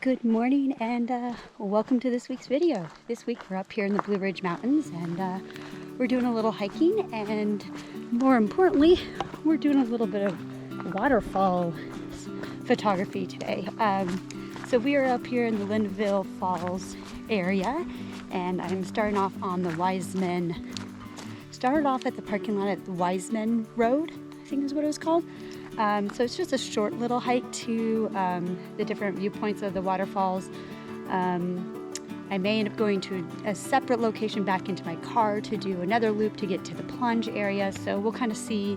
Good morning and welcome to this week's video. This week we're up here in the Blue Ridge Mountains and we're doing a little hiking, and more importantly we're doing a little bit of waterfall photography today. So we are up here in the Linville Falls area, and I'm starting off on the Wiseman. Started off at the parking lot at the Wiseman Road, I think is what it was called. So it's just a short little hike to the different viewpoints of the waterfalls. I may end up going to a separate location back into my car to do another loop to get to the plunge area. So we'll kind of see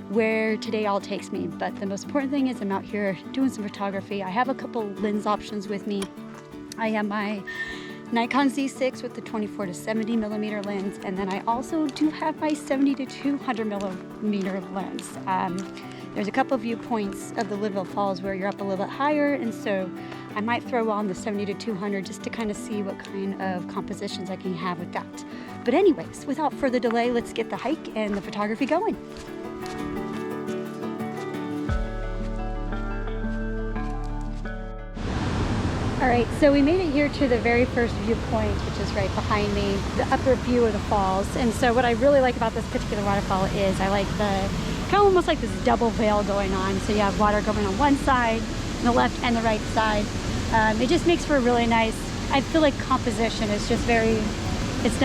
where today all takes me. But the most important thing is I'm out here doing some photography. I have a couple lens options with me. I have my Nikon Z with the 24 to 70 millimeter lens, and then I also do have my 70 to 200 millimeter lens. There's a couple of viewpoints of the Linville Falls where you're up a little bit higher, and so I might throw on the 70 to 200 just to kind of see what kind of compositions I can have with that. But anyways, without further delay, let's get the hike and the photography going. All right, so we made it here to the very first viewpoint, which is right behind me, the upper view of the falls. And so what I really like about this particular waterfall is I like the kind of almost like this double veil going on. So you have water going on one side, the left and the right side. It just makes for a really nice, I feel like composition is just very, it's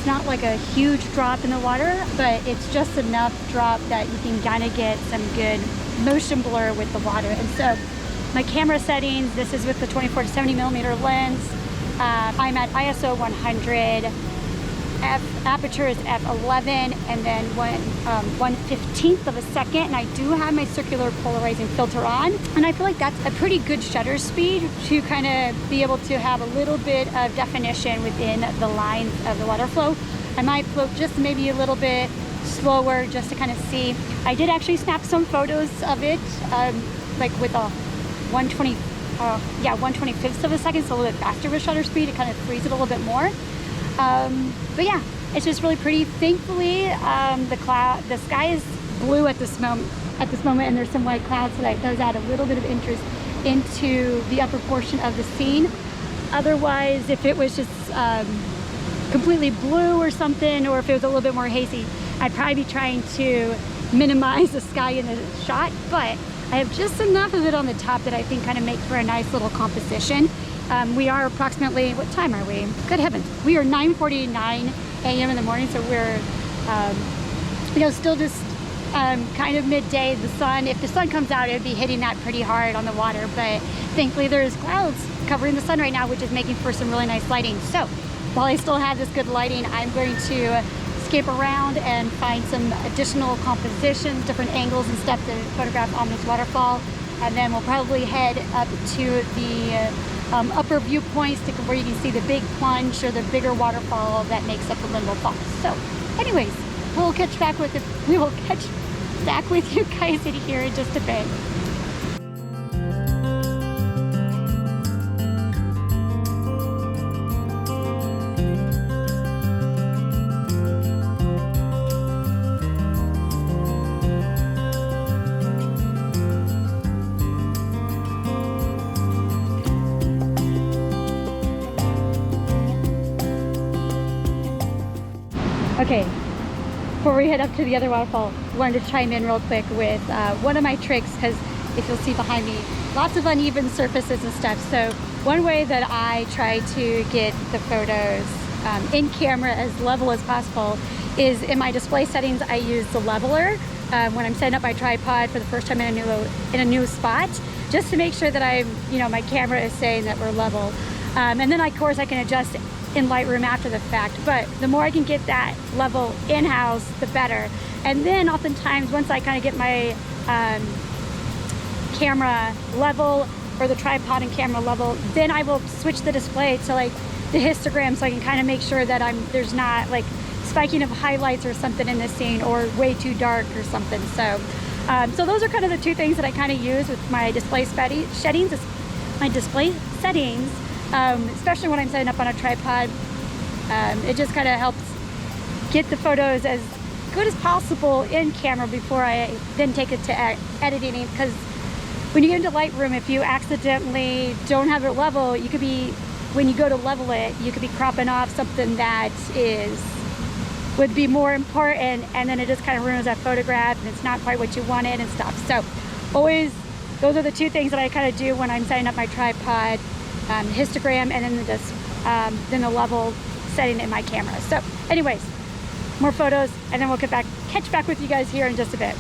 not like a huge drop in the water, but it's just enough drop that you can kind of get some good motion blur with the water. And so my camera settings, this is with the 24 to 70 millimeter lens. I'm at ISO 100, aperture is f11, and then 1/15th of a second, and I do have my circular polarizing filter on, and I feel like that's a pretty good shutter speed to kind of be able to have a little bit of definition within the lines of the water flow. I might float just maybe a little bit slower just to kind of see. I did actually snap some photos of it, like with a 1/25th of a second, so a little bit faster with shutter speed. It kind of frees it a little bit more. But yeah, it's just really pretty. Thankfully, the sky is blue at this moment, and there's some white clouds, so that does add a little bit of interest into the upper portion of the scene. Otherwise, if it was just completely blue or something, or if it was a little bit more hazy, I'd probably be trying to minimize the sky in the shot, but I have just enough of it on the top that I think kind of make for a nice little composition. We are approximately, what time are we? Good heavens. We are 9:49 a.m. in the morning, so we're, still just kind of midday. The sun, if the sun comes out, it would be hitting that pretty hard on the water, but thankfully there's clouds covering the sun right now, which is making for some really nice lighting. So while I still have this good lighting, I'm going to skip around and find some additional compositions, different angles and stuff to photograph on this waterfall, and then we'll probably head up to the upper viewpoints where you can see the big plunge or the bigger waterfall that makes up the Linville Falls. So anyways, we will catch back with you guys in here in just a bit. Okay, before we head up to the other waterfall, I wanted to chime in real quick with one of my tricks, because if you'll see behind me, lots of uneven surfaces and stuff. So one way that I try to get the photos in camera as level as possible is in my display settings. I use the leveler when I'm setting up my tripod for the first time in a new spot, just to make sure that my camera is saying that we're level. And then of course I can adjust in Lightroom after the fact, but the more I can get that level in-house, the better. And then oftentimes, once I kind of get my camera level, or the tripod and camera level, then I will switch the display to like the histogram, so I can kind of make sure that there's not like spiking of highlights or something in the scene, or way too dark or something. So so those are kind of the two things that I kind of use with my display settings, especially when I'm setting up on a tripod. It just kind of helps get the photos as good as possible in camera before I then take it to editing, because when you get into Lightroom, if you accidentally don't have it level, you could be, when you go to level it, you could be cropping off something that would be more important, and then it just kind of ruins that photograph and it's not quite what you wanted and stuff. So always, those are the two things that I kind of do when I'm setting up my tripod, histogram, and then the level setting in my camera. So anyways, more photos, and then we'll catch back with you guys here in just a bit.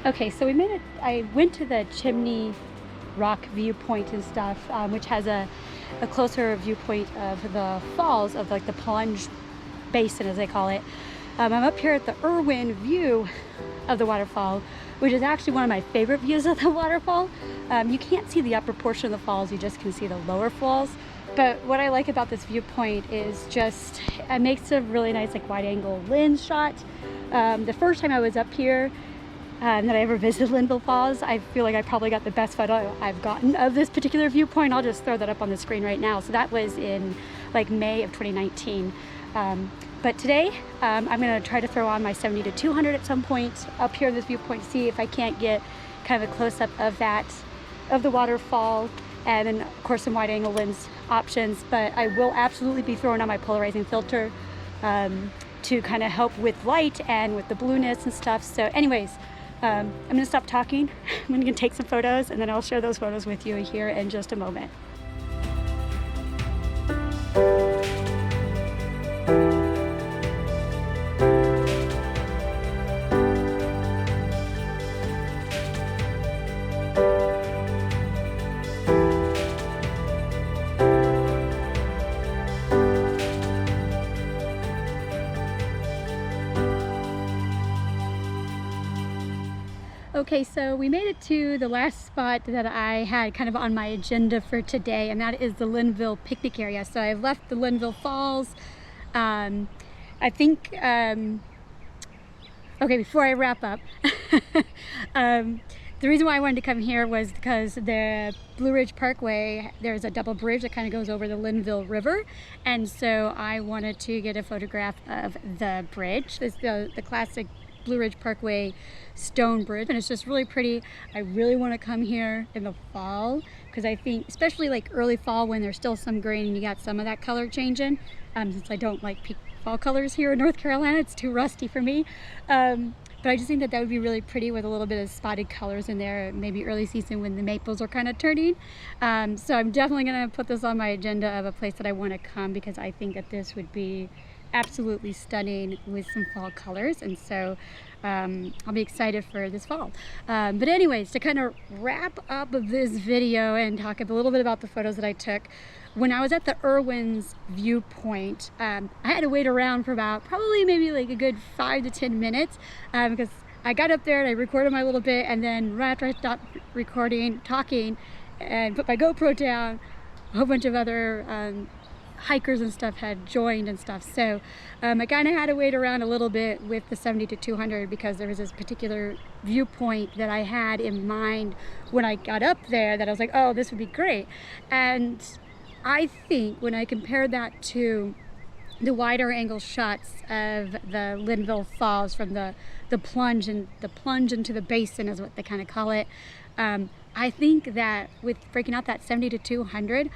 Okay, so I went to the Chimney Rock viewpoint and stuff, which has a closer viewpoint of the falls, of like the plunge basin as they call it. I'm up here at the Irwin view of the waterfall, which is actually one of my favorite views of the waterfall. You can't see the upper portion of the falls, you just can see the lower falls. But what I like about this viewpoint is just, it makes a really nice like wide angle lens shot. The first time I was up here, that I ever visited Linville Falls, I feel like I probably got the best photo I've gotten of this particular viewpoint. I'll just throw that up on the screen right now. So that was in like May of 2019. But today I'm going to try to throw on my 70-200 at some point up here in this viewpoint, see if I can't get kind of a close-up of the waterfall, and then of course some wide angle lens options. But I will absolutely be throwing on my polarizing filter to kind of help with light and with the blueness and stuff. So anyways, I'm gonna stop talking. I'm gonna take some photos, and then I'll share those photos with you here in just a moment. Okay, so we made it to the last spot that I had kind of on my agenda for today, and that is the Linville picnic area. So I've left the Linville Falls. I think, okay, before I wrap up, the reason why I wanted to come here was because the Blue Ridge Parkway, there's a double bridge that kind of goes over the Linville River, and so I wanted to get a photograph of the bridge. It's the classic Blue Ridge Parkway stone bridge, and it's just really pretty. I really want to come here in the fall because I think, especially like early fall when there's still some green and you got some of that color changing, since I don't like peak fall colors here in North Carolina, it's too rusty for me. But I just think that would be really pretty with a little bit of spotted colors in there, maybe early season when the maples are kind of turning. So I'm definitely going to put this on my agenda of a place that I want to come, because I think that this would be absolutely stunning with some fall colors, and so I'll be excited for this fall. But anyways, to kind of wrap up this video and talk a little bit about the photos that I took, when I was at the Irwin's viewpoint, I had to wait around for about probably maybe like a good 5 to 10 minutes because I got up there and I recorded my little bit, and then right after I stopped recording, talking, and put my GoPro down, a whole bunch of other hikers and stuff had joined and stuff. So I kind of had to wait around a little bit with the 70-200 because there was this particular viewpoint that I had in mind when I got up there that I was like, oh, this would be great. And I think when I compared that to the wider angle shots of the Linville Falls from the plunge into the basin is what they kind of call it, I think that with breaking out that 70-200,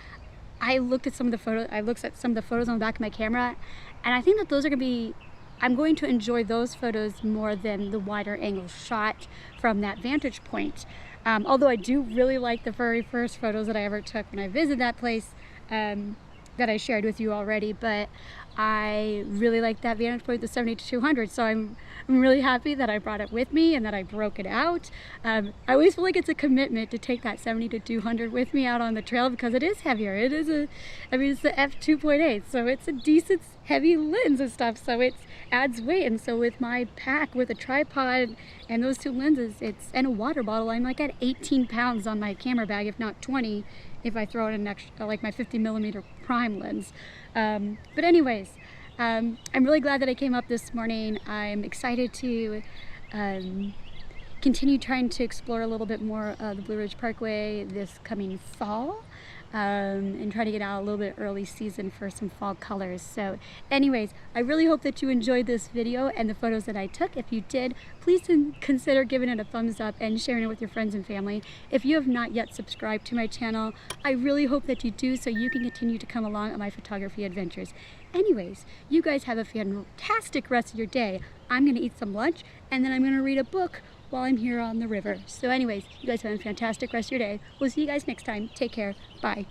I looked at some of the photos. I looked at some of the photos on the back of my camera, and I think that those are going to be, I'm going to enjoy those photos more than the wider angle shot from that vantage point. Although I do really like the very first photos that I ever took when I visited that place, that I shared with you already. But I really like that vantage point, the 70-200, so I'm really happy that I brought it with me and that I broke it out. I always feel like it's a commitment to take that 70-200 with me out on the trail because it is heavier. It is it's the f2.8, so it's a decent heavy lens and stuff, so it adds weight. And so with my pack, with a tripod and those two lenses, and a water bottle, I'm like at 18 pounds on my camera bag, if not 20, if I throw in an extra, like my 50mm prime lens. But anyways, I'm really glad that I came up this morning. I'm excited to continue trying to explore a little bit more of the Blue Ridge Parkway this coming fall, and try to get out a little bit early season for some fall colors. So anyways, I really hope that you enjoyed this video and the photos that I took. If you did, please consider giving it a thumbs up and sharing it with your friends and family. If you have not yet subscribed to my channel, I really hope that you do so you can continue to come along on my photography adventures. Anyways, you guys have a fantastic rest of your day. I'm gonna eat some lunch and then I'm gonna read a book while I'm here on the river. So anyways, you guys have a fantastic rest of your day. We'll see you guys next time. Take care. Bye.